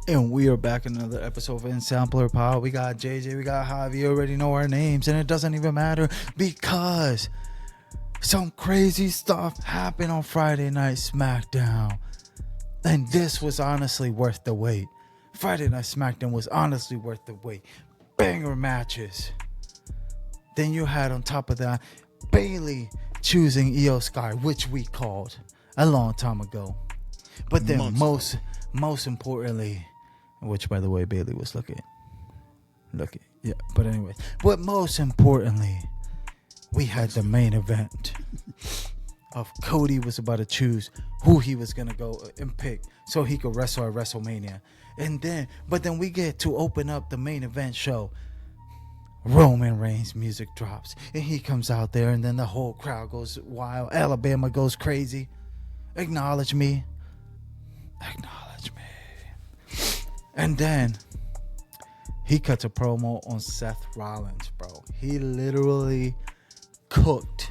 And we are back in another episode of Insampler Pod. We got JJ, we got Javi. You already know our names, and it doesn't even matter because some crazy stuff happened on Friday Night SmackDown. And this was honestly worth the wait. Friday Night SmackDown was honestly worth the wait. Banger matches. Then you had on top of that, Bayley choosing Io Sky, which we called a long time ago. But then most importantly, which by the way Bayley was looking, yeah. But anyway, but most importantly, we had the main event of Cody was about to choose who he was gonna go and pick so he could wrestle at WrestleMania, but then we get to open up the main event show. Roman Reigns music drops and he comes out there, and then the whole crowd goes wild. Alabama goes crazy. Acknowledge me. And then he cuts a promo on Seth Rollins, bro. He literally cooked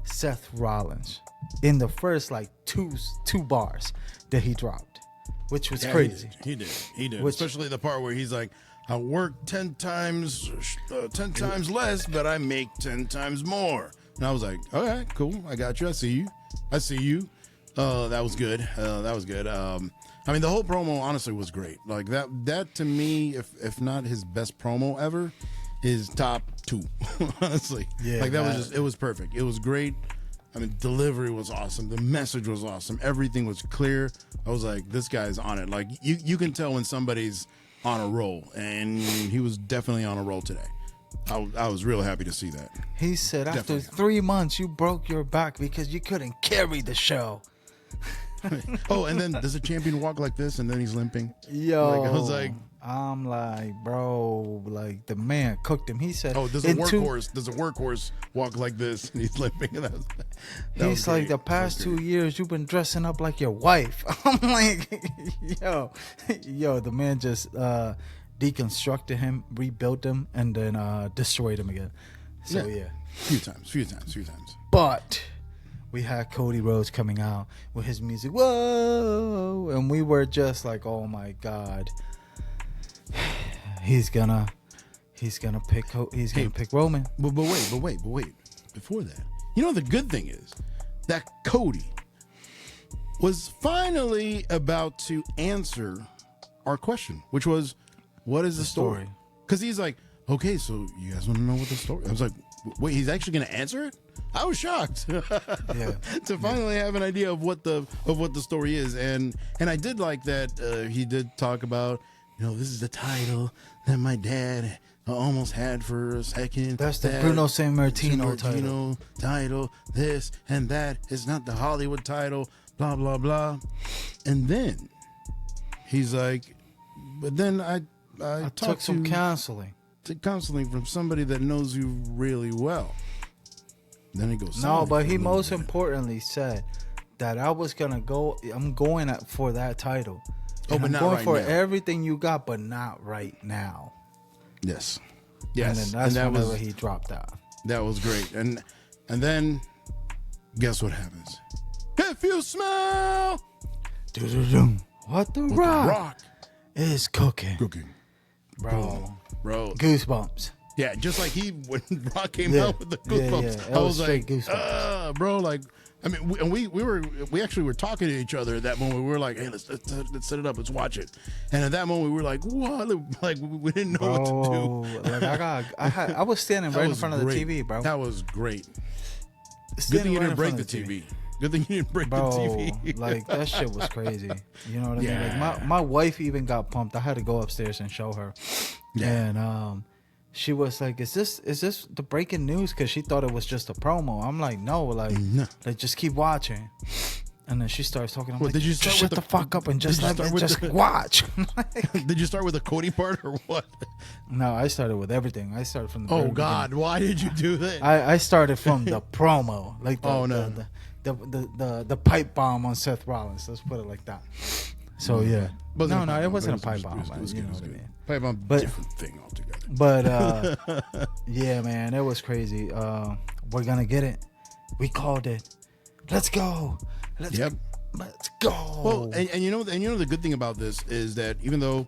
Seth Rollins in the first like two bars that he dropped, which was crazy. He did. Especially the part where he's like, I work 10 times less, but I make 10 times more. And I was like, all right, cool. I got you. I see you. That was good. I mean, the whole promo honestly was great. Like that to me, if not his best promo ever, is top 2. Honestly, yeah. Like that was just, it was perfect. It was great. I mean, delivery was awesome. The message was awesome. Everything was clear. I was like, this guy's on it. Like you can tell when somebody's on a roll, and he was definitely on a roll today. I was real happy to see that. He said after 3 months you broke your back because you couldn't carry the show. Oh, and then does a champion walk like this and then he's limping? Yo, I was like, I'm like, bro, like the man cooked him. He said, oh, does a workhorse walk like this and he's limping? He's like, the past 2 years you've been dressing up like your wife. I'm like, yo, the man just deconstructed him, rebuilt him, and then destroyed him again. So yeah. Few times. But we had Cody Rhodes coming out with his music, whoa, and we were just like, oh my god, he's gonna pick Roman. But wait. Before that, you know the good thing is that Cody was finally about to answer our question, which was, what is the story? Because he's like, okay, so you guys want to know what the story? I was like, wait, he's actually going to answer it? I was shocked to finally have an idea of what the story is, and I did like that he did talk about, this is the title that my dad almost had for a second. That's the Bruno Sammartino title. This and that is not the Hollywood title. Blah blah blah, and then he's like, but then I took some counseling. Counseling from somebody that knows you really well. Then he goes, no, but he most importantly said that I'm going for that title. But I'm not going right for now. Everything you got, but not right now. Yes. And then whenever he dropped out. That was great. And then guess what happens? If you smell what the rock is cooking. Bro. Goosebumps. Yeah, just like when Rock came out with the goosebumps. Yeah. I was like, goosebumps. bro, like, I mean, we actually were talking to each other at that moment. We were like, hey, let's set it up, let's watch it. And at that moment, we were like, what? Like, we didn't know what to do. Like I was standing right in front of the TV, bro. That was great. Good thing you didn't break the TV. Good thing you didn't break the TV. Like, that shit was crazy. You know what I mean? Like, my wife even got pumped. I had to go upstairs and show her. Yeah. And she was like, is this the breaking news? Because she thought it was just a promo. I'm like, no, like just keep watching. And then she starts talking. I'm like, did you just shut the fuck up and just watch? Did you start with the Cody part or what? No, I started with everything. I started from the Oh God, beginning. Why did you do that? I started from the promo, like the pipe bomb on Seth Rollins. Let's put it like that. So yeah, but no, it wasn't a pipe bomb. You know what I mean? Pipe bomb, different thing altogether. But yeah, man, it was crazy. We're gonna get it. We called it. Let's go. Let's go. Well, and you know the good thing about this is that even though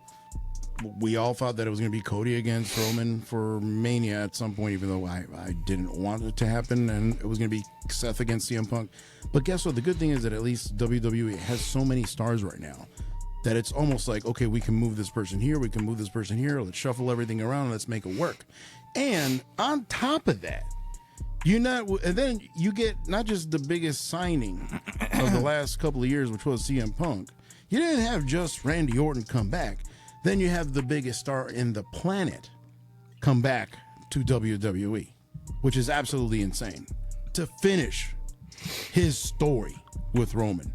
we all thought that it was going to be Cody against Roman for Mania at some point, even though I didn't want it to happen, and it was going to be Seth against CM Punk. But guess what? The good thing is that at least WWE has so many stars right now that it's almost like, okay, we can move this person here, we can move this person here, let's shuffle everything around, and let's make it work. And on top of that, and then you get not just the biggest signing of the last couple of years, which was CM Punk. You didn't have just Randy Orton come back. Then you have the biggest star in the planet come back to WWE, which is absolutely insane. To finish his story with Roman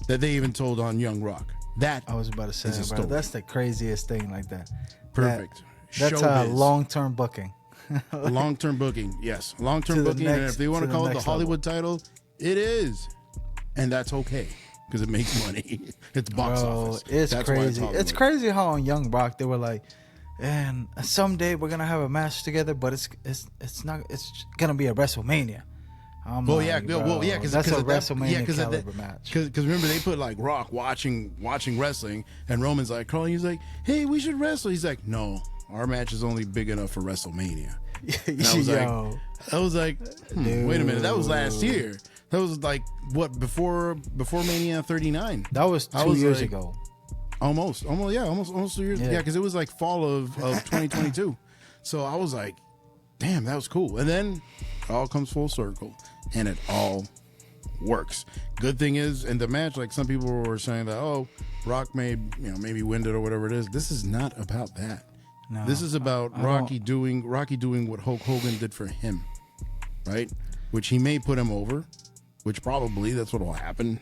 that they even told on Young Rock. That I was about to say, bro, that's the craziest thing like that. Perfect. That's a long-term booking. Long-term booking, yes. Long-term booking, and if they want to call it the Hollywood title, it is. And that's okay, because it makes money. It's box office. It's crazy. It's crazy how on Young Rock they were like, and someday we're gonna have a match together, but it's gonna be a WrestleMania. Because that's a WrestleMania caliber match. Because remember they put like Rock watching wrestling, and Roman's like calling. He's like, "Hey, we should wrestle." He's like, "No, our match is only big enough for WrestleMania." And I was like, wait a minute, that was last year. That was like what before Mania 39. That was 2 years ago. Almost 2 years. Yeah, because it was like fall of 2022. So I was like, damn, that was cool. And then it all comes full circle, and it all works. Good thing is, in the match, like some people were saying that, oh, Rock maybe win it or whatever it is. This is not about that. No, this is about Rocky doing what Hulk Hogan did for him, right? Which he may put him over, which probably that's what will happen.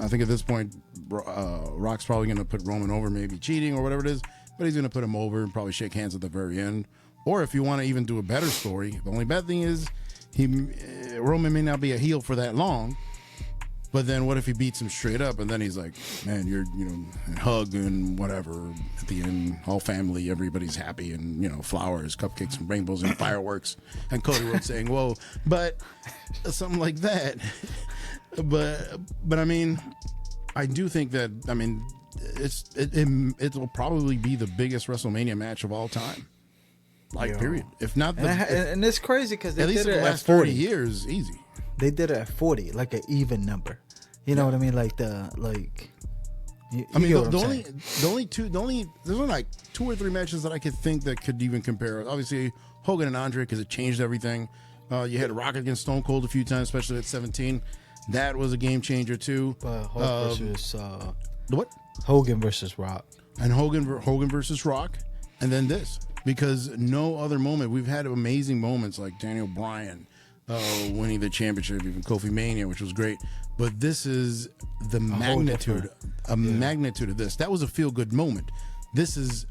I think at this point, Rock's probably going to put Roman over, maybe cheating or whatever it is, but he's going to put him over and probably shake hands at the very end. Or if you want to even do a better story, the only bad thing is Roman may not be a heel for that long. But then what if he beats him straight up and then he's like, man, and hug and whatever. At the end, all family, everybody's happy and, flowers, cupcakes and rainbows and fireworks. And Cody Rhodes saying, whoa, but something like that. But I mean, I do think that, it will probably be the biggest WrestleMania match of all time. Period. If not, and it's crazy because at least in the last 30 years, easy. They did it at 40, like an even number. You know what I mean? There's only like 2 or 3 matches that I could think that could even compare. Obviously, Hogan and Andre, because it changed everything. You had Rock against Stone Cold a few times, especially at 17. That was a game changer too. Hogan versus Rock, and Hogan versus Rock, and then this, because no other moment. We've had amazing moments like Daniel Bryan winning the championship, even Kofi Mania, which was great. But this is the magnitude of this. That was a feel-good moment. This is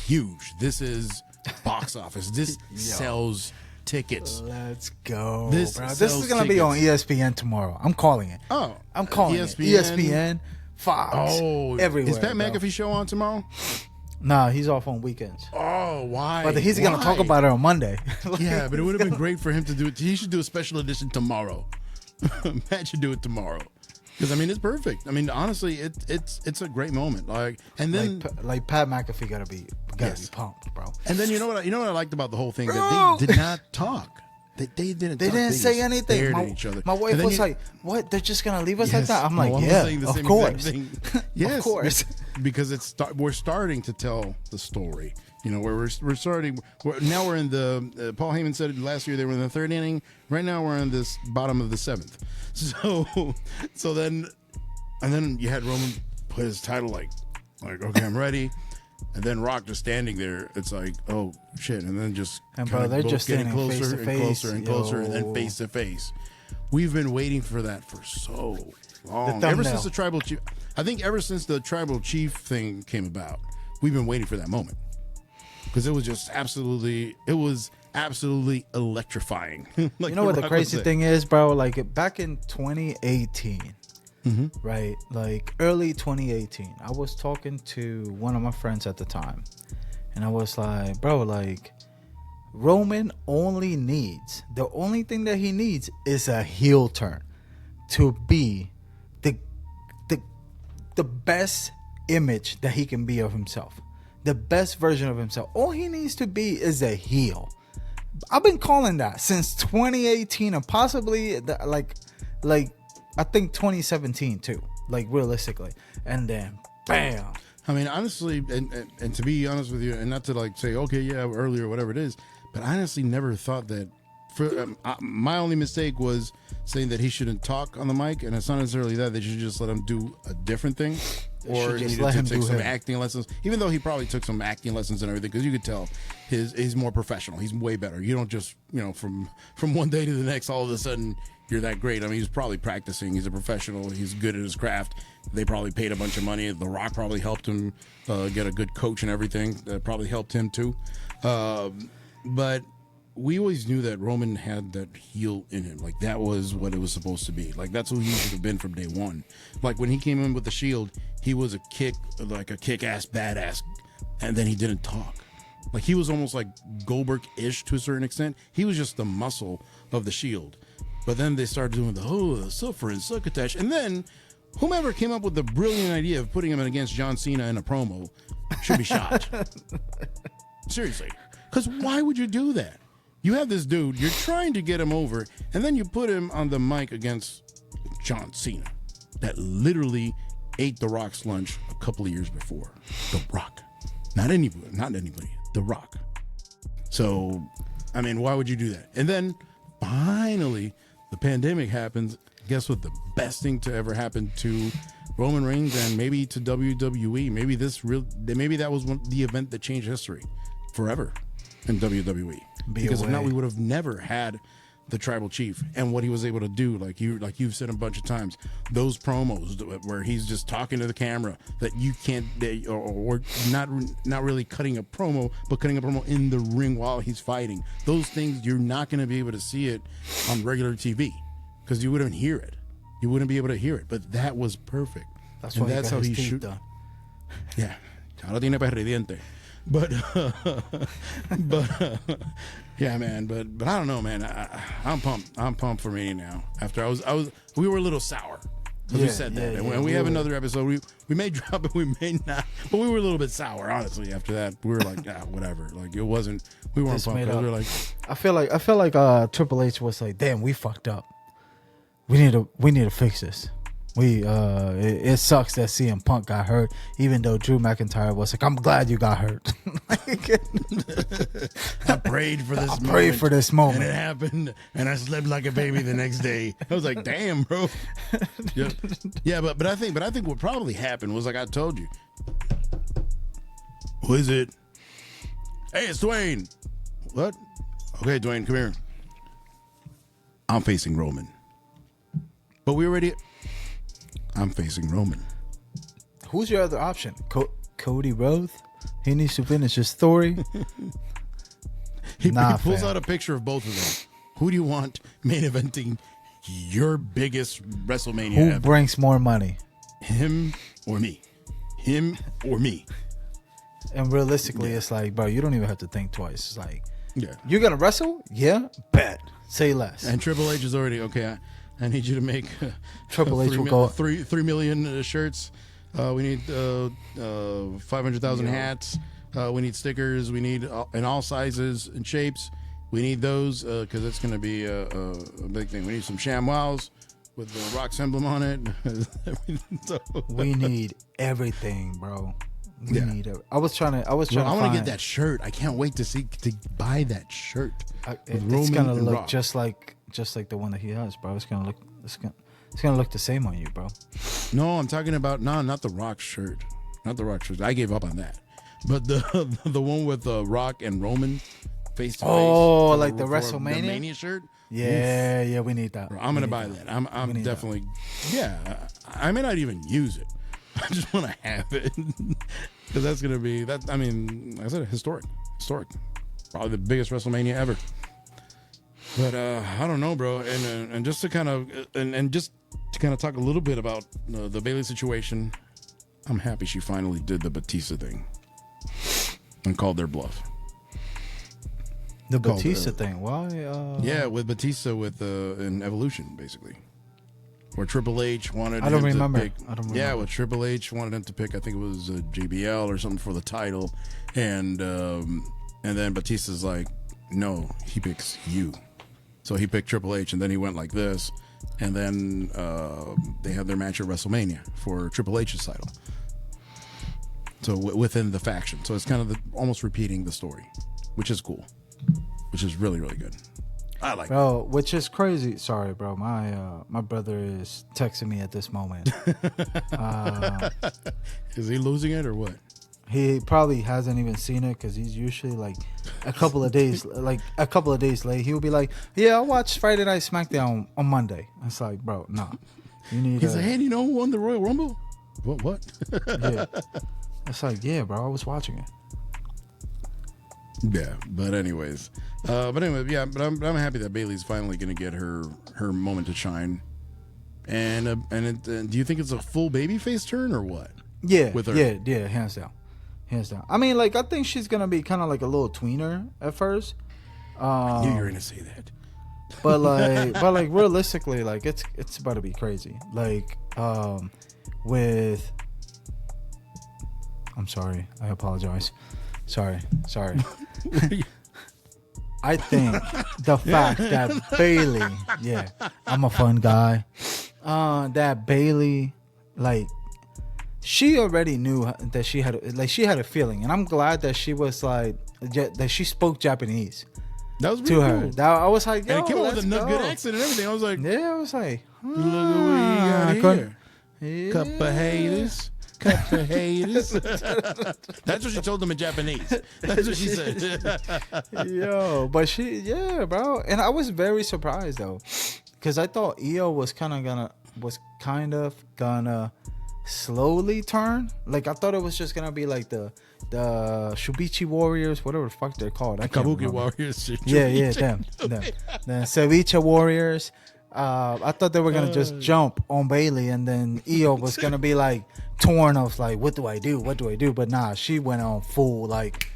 huge. This is box office. This sells tickets. Let's go. This is going to be on ESPN tomorrow. I'm calling it. I'm calling ESPN, Fox, everywhere. Is Pat McAfee show on tomorrow? Nah, he's off on weekends. Oh, why? But he's going to talk about it on Monday. Yeah, but it would have been great for him to do it. He should do a special edition tomorrow. Matt should do it tomorrow. Because, it's perfect. Honestly, it's a great moment. And then Pat McAfee gotta be pumped, bro. And then you know what I liked about the whole thing? That they did not talk. They didn't. They didn't say anything. My wife was like, "What? They're just gonna leave us like that?" I'm like, "Yeah, of course, yes, of course." Because we're starting to tell the story. We're starting. Now we're in the. Paul Heyman said it last year. They were in the 3rd inning. Right now we're in this bottom of the 7th. So then you had Roman put his title like okay, I'm ready. And then Rock just standing there, it's like, oh shit! And then they're just getting standing closer and closer and closer, and then Yo. face to face. We've been waiting for that for so long. Ever since the tribal chief, I think ever since the tribal chief thing came about, we've been waiting for that moment because it was just absolutely electrifying. Like you know what the crazy thing is, bro? Back in 2018. Mm-hmm. Right, early 2018, I was talking to one of my friends at the time, and I was like, bro, Roman the only thing that he needs is a heel turn to be the the best image that he can be of himself, the best version of himself. All he needs to be is a heel. I've been calling that since 2018 and possibly like I think 2017 too, like realistically. And then bam. I mean, honestly, and to be honest with you, and not to like say, okay, yeah, earlier, whatever it is, but I honestly never thought that. My only mistake was saying that he shouldn't talk on the mic, and it's not necessarily that. They should just let him do a different thing, or he needed to take some acting lessons. Even though he probably took some acting lessons and everything, because you could tell he's more professional. He's way better. You don't just from one day to the next, all of a sudden you're that great. I mean, he's probably practicing. He's a professional. He's good at his craft. They probably paid a bunch of money. The Rock probably helped him get a good coach and everything. That probably helped him too. But we always knew that Roman had that heel in him. Like, that was what it was supposed to be. Like, that's who he should have been from day one. Like, when he came in with the Shield, he was a kick-ass badass, and then he didn't talk. Like, he was almost like Goldberg-ish to a certain extent. He was just the muscle of the Shield. But then they started doing the suffer and succotash. And then whomever came up with the brilliant idea of putting him against John Cena in a promo should be shot. Seriously. Because why would you do that? You have this dude, you're trying to get him over, and then you put him on the mic against John Cena, that literally ate The Rock's lunch a couple of years before. The Rock. Not anybody. The Rock. So, I mean, why would you do that? And then, finally, the pandemic happens. Guess what? The best thing to ever happen to Roman Reigns and maybe to WWE. Maybe that was the event that changed history forever in WWE. Because if not, we would have never had the tribal chief and what he was able to do. Like you've said a bunch of times, those promos where he's just talking to the camera that you can't, or not really cutting a promo, but cutting a promo in the ring while he's fighting. Those things, you're not going to be able to see it on regular TV because you wouldn't hear it. You wouldn't be able to hear it. But that was perfect. That's how he shoot. Yeah. Ahora tiene perdiente. But yeah, man. But I don't know, man. I'm pumped. I'm pumped for Mania now. After we were a little sour because we said that, and we have another episode. We may drop it, we may not, but we were a little bit sour, honestly. After that, we were like, whatever. Like it wasn't. We weren't pumped. We were like, I feel like Triple H was like, damn, we fucked up. We need to fix this. It sucks that CM Punk got hurt, even though Drew McIntyre was like, I'm glad you got hurt. I prayed for this moment. And it happened, and I slept like a baby the next day. I was like, damn, bro. Yeah, but I think what probably happened was, like I told you. Who is it? Hey, it's Dwayne. What? Okay, Dwayne, come here. I'm facing Roman. But I'm facing Roman. Who's your other option? Cody Rhodes? He needs to finish his story. He pulls out a picture of both of them. Who do you want main eventing your biggest WrestleMania Who ever? brings more money? Him or me? Him or me? And realistically, it's like, bro, you don't even have to think twice. It's like, yeah, you're going to wrestle? Yeah, bet. Say less. And Triple H is already, okay, I need you to make Triple H will go 3 million shirts. We need 500,000 hats. We need stickers. We need in all sizes and shapes. We need those because it's going to be a big thing. We need some ShamWows with the Rock's emblem on it. We need everything, bro. We need it. I was trying to I want to get that shirt. I can't wait to buy that shirt. It's gonna look Rock. just like the one that he has, bro. It's gonna look the same on you, bro. No, I'm talking about not the Rock shirt. Not the Rock shirt. I gave up on that. But the one with Rock and Roman face to face. Oh, like the WrestleMania? The Mania shirt? Yeah, we need that. Bro, I'm going to buy that. I'm definitely, I may not even use it. I just want to have it. Because that's going to be, I said historic. Probably the biggest WrestleMania ever. But I don't know, bro. And just to kind of, talk a little bit about the Bayley situation, I'm happy she finally did the Batista thing and called their bluff. The Batista thing? Why? Yeah, with Batista in Evolution, basically. where Triple H wanted I don't him remember. to pick. I don't remember. Yeah, well, Triple H wanted him to pick. I think it was JBL or something for the title, and then Batista's like, no, he picks you. So he picked Triple H, and then he went like this, and then they had their match at WrestleMania for Triple H's title. So within the faction, so it's kind of almost repeating the story, which is cool, which is really, really good. I like bro, which is crazy. Sorry, bro. My brother is texting me at this moment. Is he losing it or what? He probably hasn't even seen it because he's usually like a couple of days late. He'll be like, "Yeah, I'll watch Friday Night SmackDown on Monday." It's like, bro, no. You need. He's like, "Hey, you know who won the Royal Rumble?" What? Yeah. It's like, yeah, bro. I was watching it. Yeah, but anyways, but I'm happy that Bayley's finally going to get her moment to shine. And do you think it's a full babyface turn or what? Yeah, with her? yeah, hands down. I mean, like, I think she's gonna be kind of like a little tweener at first. I knew you were gonna say that. But like realistically, like it's about to be crazy. Like, with. I'm sorry. I apologize. Sorry. I think the fact that Bayley, yeah, I'm a fun guy. That Bayley, like, she already knew that she had a feeling, and I'm glad that she was like that she spoke Japanese. That was really to her. cool. I was like, yo, And it came out with a let's good go. accent and everything. I was like, Yeah, I was like, look at what you got here. Yeah. Couple haters. Couple haters. That's what she told them in Japanese. That's what she said. Yo, but yeah, bro. And I was very surprised though, because I thought Io was kind of gonna slowly turn. Like, I thought it was just gonna be like the Shubichi Warriors, whatever the fuck they're called. I can't Kabuki remember. Warriors. Yeah, them. The Ceviche Warriors. I thought they were gonna just jump on Bayley, and then Io was gonna be like torn of like, what do I do? But nah, she went on full like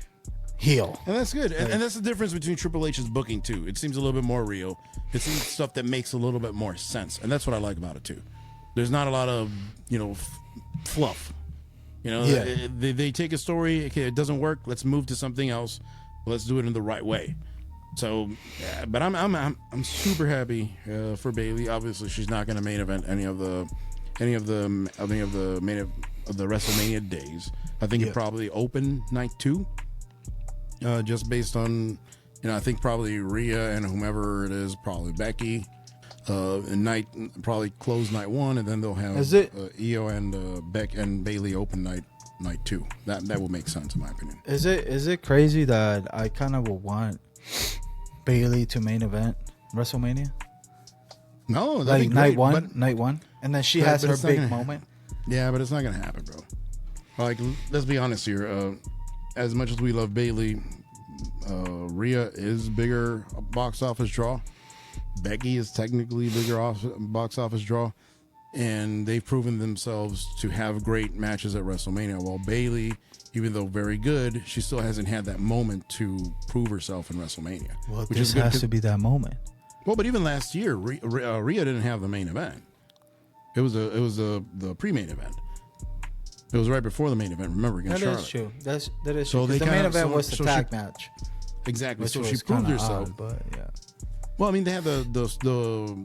heel. And that's good. And that's the difference between Triple H's booking too. It seems a little bit more real. It seems stuff that makes a little bit more sense. And that's what I like about it too. There's not a lot of, fluff. Yeah. They take a story, okay, it doesn't work, let's move to something else. Let's do it in the right way. So, yeah, but I'm super happy for Bayley. Obviously, she's not going to main event any of the WrestleMania days. I think it probably open night 2, just based on, I think probably Rhea and whomever it is, probably Becky, probably close night 1, and then they'll have Io and Beck and Bayley open night 2. That will make sense in my opinion. Is it crazy that I kind of would want Bayley to main event WrestleMania? No, like great, night one, and then she has her big moment. Yeah, but it's not gonna happen, bro. Like, let's be honest here. As much as we love Bayley, Rhea is bigger box office draw. Becky is technically bigger box office draw, and they've proven themselves to have great matches at WrestleMania. While Bayley, even though very good, she still hasn't had that moment to prove herself in WrestleMania. Well, this has to be that moment. Well, but even last year, Rhea didn't have the main event. It was the pre-main event. It was right before the main event. Remember, against Charlotte. That is true. That is so true. The main event was the tag she, match. Exactly. So she proved herself. Odd, but yeah. Well, I mean, they had the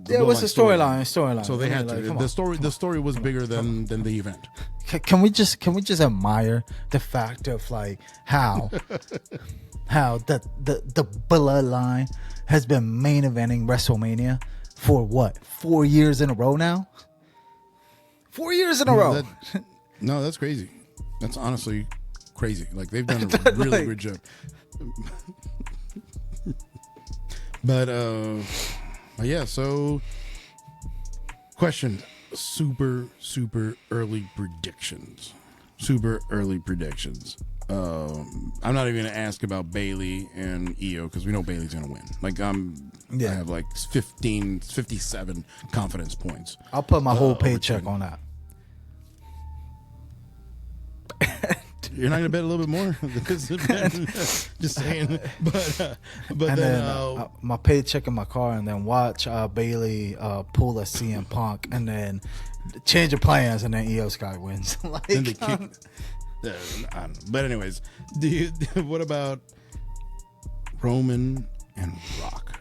it was a storyline. So they had to. The story was bigger than the event. Can we just admire the fact of like how the bloodline has been main eventing WrestleMania for what, 4 years in a row now? 4 years in a row. No, that's crazy. That's honestly crazy. Like, they've done a really good job. But yeah. So, question: super early predictions. I'm not even gonna ask about Bayley and Io because we know Bayley's gonna win. Like, I have like 57 confidence points. I'll put my whole paycheck on that. You're not gonna bet a little bit more? Just saying. But and then my paycheck in my car, and then watch Bailey pull a CM Punk, and then change of plans, and then Io Sky wins. Like, then they kick. I don't know. But anyways, what about Roman and Rock?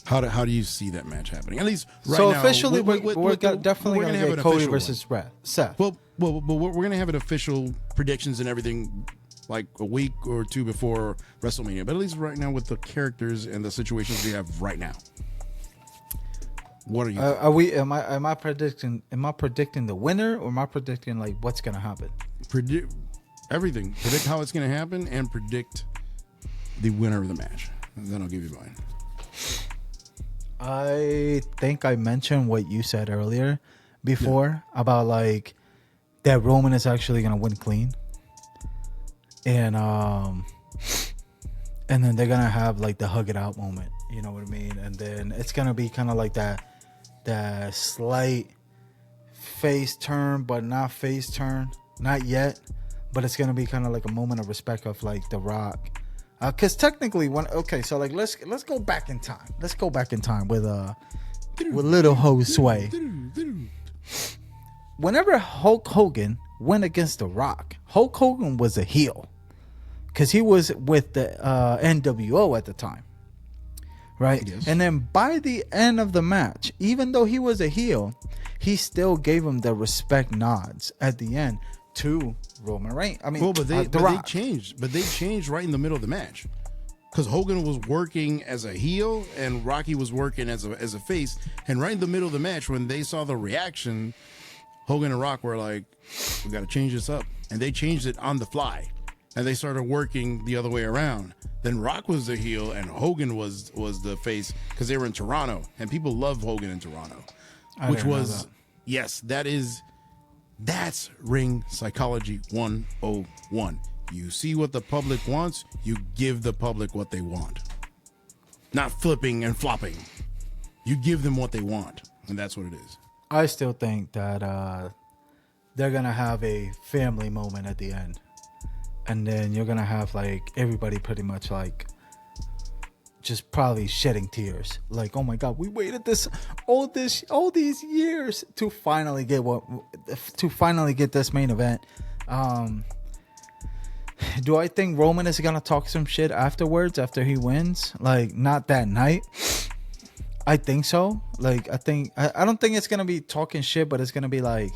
How do you see that match happening? At least right so now. Officially, we're definitely going to get Cody versus Seth. Well, we're going to have an official predictions and everything like a week or two before WrestleMania. But at least right now with the characters and the situations we have right now. What are you? Am I predicting the winner, or am I predicting like what's going to happen? Predict everything. Predict how it's going to happen and predict the winner of the match. And then I'll give you mine. I think I mentioned what you said earlier before about like that Roman is actually gonna win clean, and then they're gonna have like the hug it out moment. You know what I mean? And then it's gonna be kind of like that slight face turn, but not face turn, not yet. But it's gonna be kind of like a moment of respect of like The Rock. Because technically, so like let's go back in time. Let's go back in time with little Josue. Whenever Hulk Hogan went against The Rock, Hulk Hogan was a heel because he was with the NWO at the time, right? Yes. And then by the end of the match, even though he was a heel, he still gave him the respect nods at the end to Roman Reigns. I mean, but they changed. But they changed right in the middle of the match because Hogan was working as a heel and Rocky was working as a face. And right in the middle of the match, when they saw the reaction, Hogan and Rock were like, "We got to change this up," and they changed it on the fly. And they started working the other way around. Then Rock was the heel and Hogan was the face because they were in Toronto and people love Hogan in Toronto, which was That's ring psychology 101. You see what the public wants, you give the public what they want. Not flipping and flopping. You give them what they want, and that's what it is. I still think that they're going to have a family moment at the end. And then you're going to have like everybody pretty much like just probably shedding tears, like, oh my god, we waited all these years to finally get this main event. Do I think Roman is gonna talk some shit afterwards after he wins? Like, not that night. I think so. Like, I don't think it's gonna be talking shit, but it's gonna be like,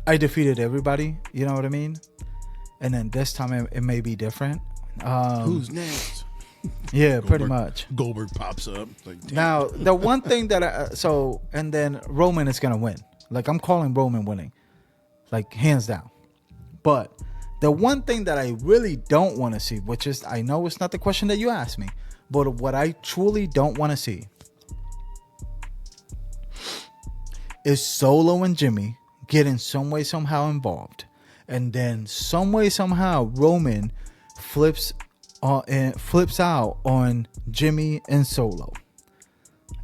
I defeated everybody. You know what I mean? And then this time it may be different. Who's next? Yeah, pretty much. Goldberg pops up. Like, now, the one thing that and then Roman is gonna win. Like, I'm calling Roman winning, like hands down. But the one thing that I really don't want to see, which is, I know it's not the question that you asked me, but what I truly don't want to see is Solo and Jimmy getting some way somehow involved, and then some way somehow Roman flips out on Jimmy and Solo,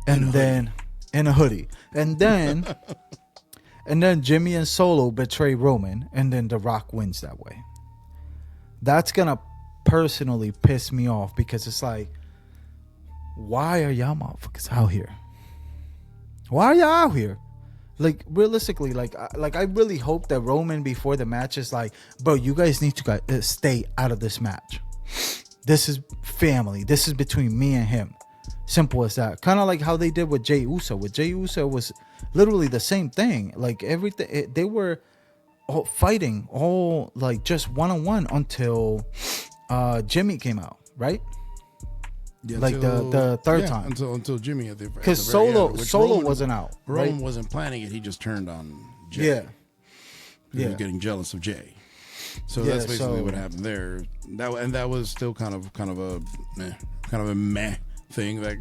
and then in a hoodie, and then Jimmy and Solo betray Roman, and then The Rock wins that way. That's gonna personally piss me off, because it's like, why are y'all motherfuckers out here? Why are y'all out here? Like, realistically, like I really hope that Roman before the match is like, bro, you guys need to stay out of this match. This is family. This is between me and him. Simple as that. Kind of like how they did with Jey Uso. With Jey Uso was literally the same thing. Like, everything, they were all fighting all like just one-on-one until Jimmy came out, right? Yeah, like the third time until Jimmy at the because Solo wasn't out. Roman right? wasn't planning it. He just turned on Jay. Yeah, he was getting jealous of Jay. So that's basically what happened there. That was still kind of a meh thing. Like,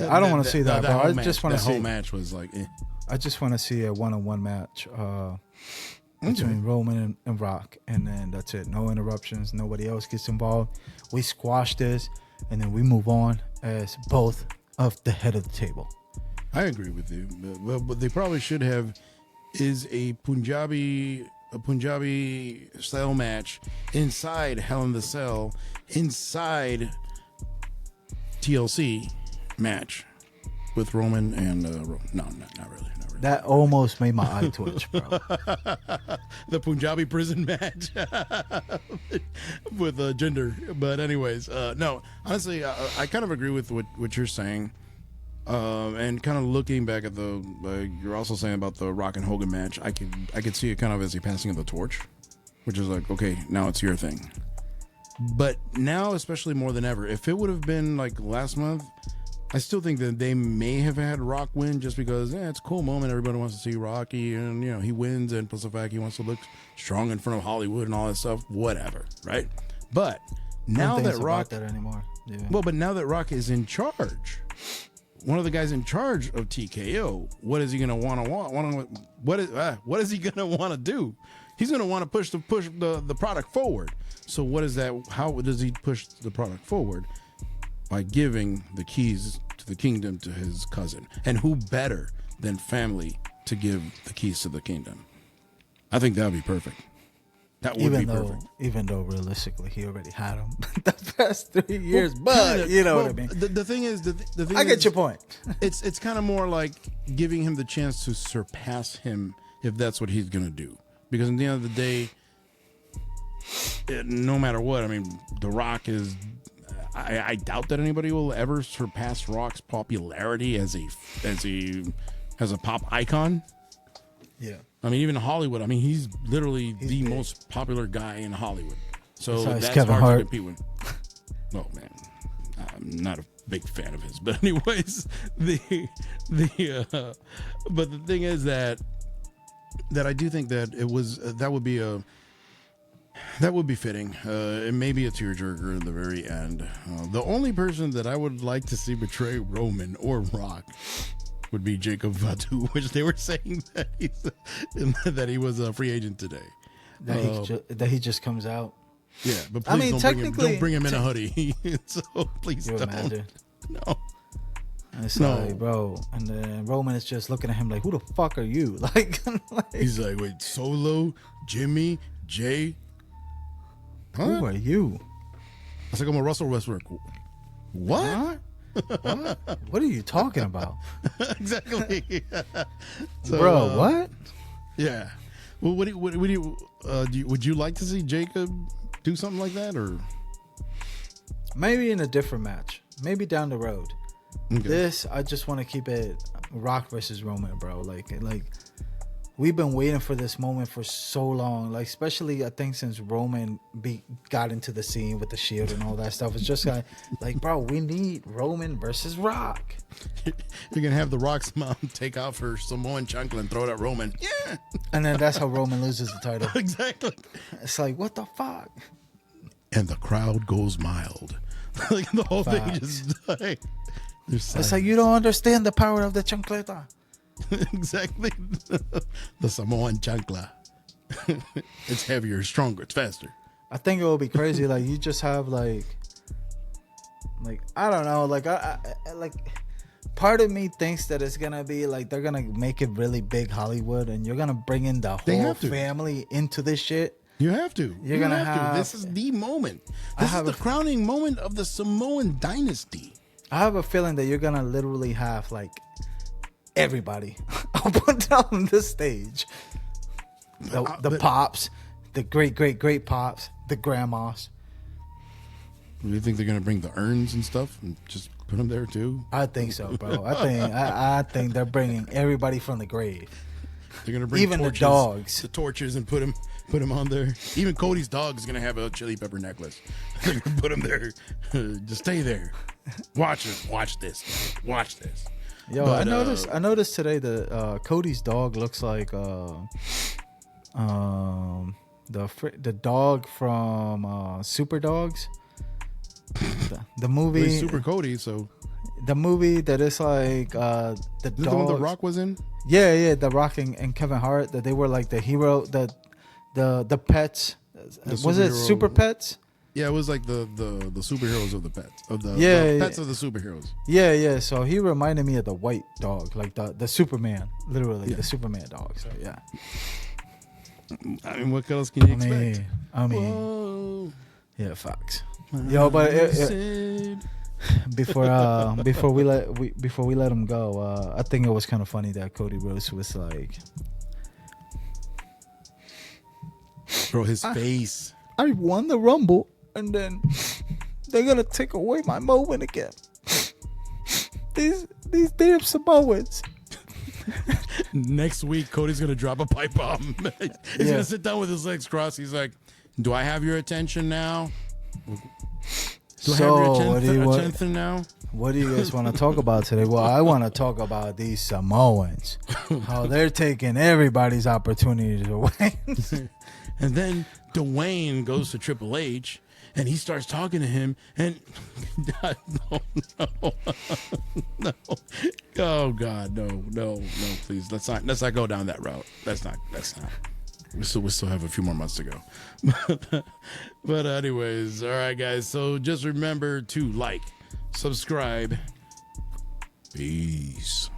I don't want to see that, bro. I just want to see. The whole match was like, I just want to see a one-on-one match between Roman and Rock, and then that's it. No interruptions. Nobody else gets involved. We squash this, and then we move on as both of the head of the table. I agree with you, but what they probably should have is a Punjabi a Punjabi style match inside Hell in the Cell, inside TLC match with Roman and no, not really. That almost made my eye twitch, bro. The Punjabi prison match with gender. But anyways, no, honestly, I kind of agree with what you're saying. And kind of looking back at you're also saying about the Rock and Hogan match. I could see it kind of as a passing of the torch, which is like, okay, now it's your thing. But now, especially more than ever, if it would have been like last month, I still think that they may have had Rock win just because it's a cool moment. Everybody wants to see Rocky, and he wins, and plus the fact he wants to look strong in front of Hollywood and all that stuff. Whatever, right? But now that Rock, that anymore. Yeah. Well, but now that Rock is in charge, one of the guys in charge of TKO, what is he going to want? What is he going to want to do? He's going to want to push the product forward. So what is that? How does he push the product forward? By giving the keys to the kingdom to his cousin. And who better than family to give the keys to the kingdom? I think that would be perfect. That would be perfect. Even though realistically he already had them the past 3 years, but you know what I mean. The thing is, I get your point. it's kind of more like giving him the chance to surpass him if that's what he's gonna do. Because at the end of the day, no matter what, I mean, The Rock is. I doubt that anybody will ever surpass Rock's popularity as a pop icon. Yeah. I mean, even in Hollywood, I mean, he's literally the most popular guy in Hollywood. So that's Kevin hard Hart. to compete with. Oh man, I'm not a big fan of his, but anyways, but the thing is that I do think that that would be fitting. It may be a tearjerker at the very end. The only person that I would like to see betray Roman or Rock would be Jacob Fatu, which they were saying that he was a free agent today. That he just comes out. Yeah, but please don't bring him in a hoodie. So please don't. Imagine? No. It's like, bro, and then Roman is just looking at him like, "Who the fuck are you?" Like he's like, "Wait, Solo, Jimmy, Jay." Huh? Who are you? It's like I'm a Russell Westbrook. What? Huh? What are you talking about? Exactly. So, bro, what? Yeah. Well, would you like to see Jacob do something like that, or maybe in a different match? Maybe down the road. Okay. This, I just want to keep it Rock versus Roman, bro. Like we've been waiting for this moment for so long. Like, especially I think since Roman got into the scene with the Shield and all that stuff. It's just like, bro, we need Roman versus Rock. You're gonna have the Rock's mom take out her Samoan chancla and throw it at Roman. Yeah. And then that's how Roman loses the title. Exactly. It's like, what the fuck? And the crowd goes mild. Like the whole thing just like. It's like, you don't understand the power of the chancleta. Exactly. The Samoan chancla. It's heavier, stronger, it's faster. I think it will be crazy. Like, you just have like I don't know. Like I part of me thinks that it's gonna be like they're gonna make it really big Hollywood, and you're gonna bring in the whole family into this shit. You have to. You're gonna have. This is the moment. This is the crowning moment of the Samoan dynasty. I have a feeling that you're gonna literally have like everybody up and down the stage. The pops, the great pops, the grandmas. Do you think they're gonna bring the urns and stuff and just put them there too? I think so, bro. I think they're bringing everybody from the grave. They're gonna bring even torches, the dogs, the torches, and put them on there. Even Cody's dog is gonna have a chili pepper necklace. They're gonna put him there. Just stay there. Watch this. Yo, but, I noticed today that Cody's dog looks like the dog from Super Dogs. The movie. Well, he's Super Cody, so the movie that is like the dog. The one The Rock was in. Yeah, The Rock and Kevin Hart. That they were like the hero. The pets. Was it Super Pets? Yeah, it was like the superheroes of the pets of the pets of the superheroes. Yeah. So he reminded me of the white dog, like the Superman, literally the Superman dog. So yeah. I mean, what else can you expect? I mean, Whoa. yeah, facts. Yo, but before we let him go, I think it was kind of funny that Cody Rhodes was like, bro, his face. I won the Rumble, and then they're gonna take away my moment again. These damn Samoans. Next week, Cody's gonna drop a pipe bomb. He's gonna sit down with his legs crossed. He's like, "Do I have your attention now? Do I have your attention now?" What do you guys want to talk about today? Well, I want to talk about these Samoans, how they're taking everybody's opportunities away. And then Dwayne goes to Triple H, and he starts talking to him, and no. Oh God, no, please. Let's not go down that route. Let's not. We still have a few more months to go. But anyways, all right, guys. So just remember to like, subscribe. Peace.